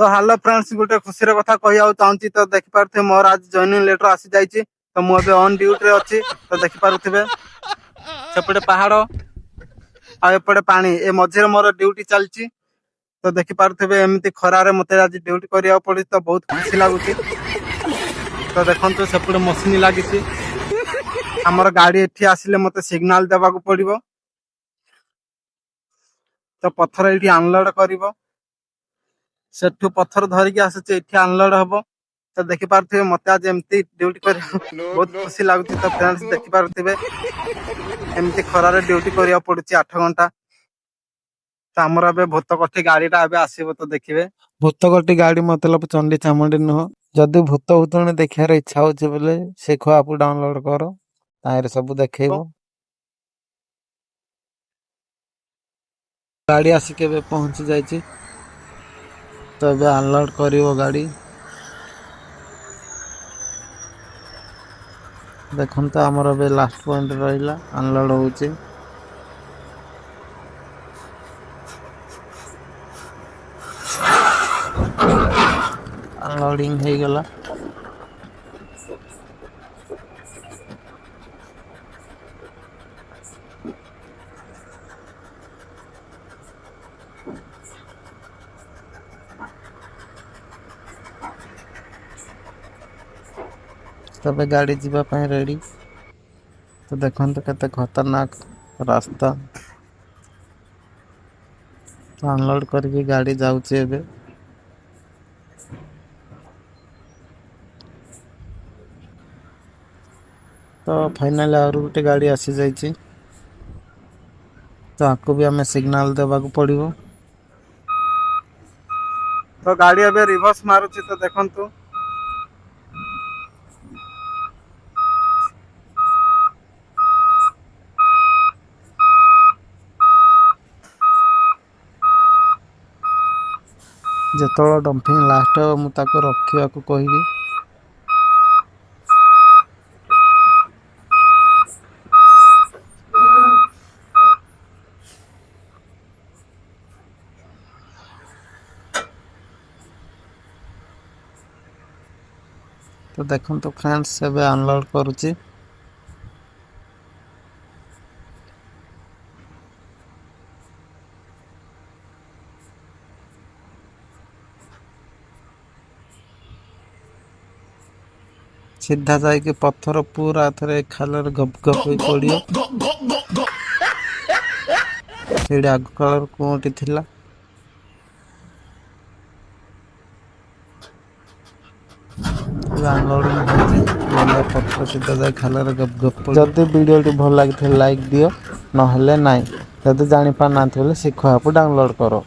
तो hello friends गोटे खुशी कथा कहूँ चाहूँगी तो देखिपे मोर आज जॉइनिंग लेटर आसी जाइए तो मुझे ऑन ड्यूटी अच्छी तो देखिपे सेपटे पहाड़ आएपटे पानी ए मझे मोर ड्यूटी चलती तो देखिपे एमती खरारे मत आज ड्यूटी करा पड़ी तो बहुत खुशी लगुच तो देखो सेपटे मशीन लगी आमर गाड़ी एठी आसिले मत सिग्नाल देवाक पड़ो तो पत्थर ये अनलोड कर सेठू पत्थर धरिकी आसुचे एठी अनलोड हम तो देखिपे मत आज एमती ड्यूटी कर बहुत खुशी लगुच तो फ्रेंड्स देखिपे एमती खरारे ड्यूटी करा पड़ी 8 घंटा तो आमर ए भूतकठी गाड़ीटा आसब तो देखिए भूतकठी गाड़ी मतलब चंडी चामुंडी नुह जदि भूत भूतुणी देखार इच्छा होचे बोले से आप डाउनलोड कर तार सब देखेब गाड़ी आसिक पहुंची जाइए तो ये अनलोड कर गाड़ी देखो तो आमर ए लास्ट पॉइंट रहा अनलोड होची अनलोडिंग हो गला तब गाड़ी जीवाई रेडी तो देखो केते खतरनाक रास्ता तो अनलोड करके गाड़ी जाऊँचे एबे तो फाइनल और गोटे गाड़ी आसी जाइए तो आपको भी हमें सिग्नल देवाक पड़ो तो गाड़ी अबे रिवर्स मारुची तो देखंतु जो डंपिंग लास्ट हो मुझे रखा कहबी तो देखो तो फ्रेंड्स एबे अनलोड करुच्ची सीधा जाइए पत्थर पूरा थे खाल गप गप पड़ो से आग काल कौटी थिला पत्थर सीधा जाए खाल गप गप जदि वीडियो भल लगी लाइक दियो ना जदि जानी पार ना शिख आप डाउनलोड करो।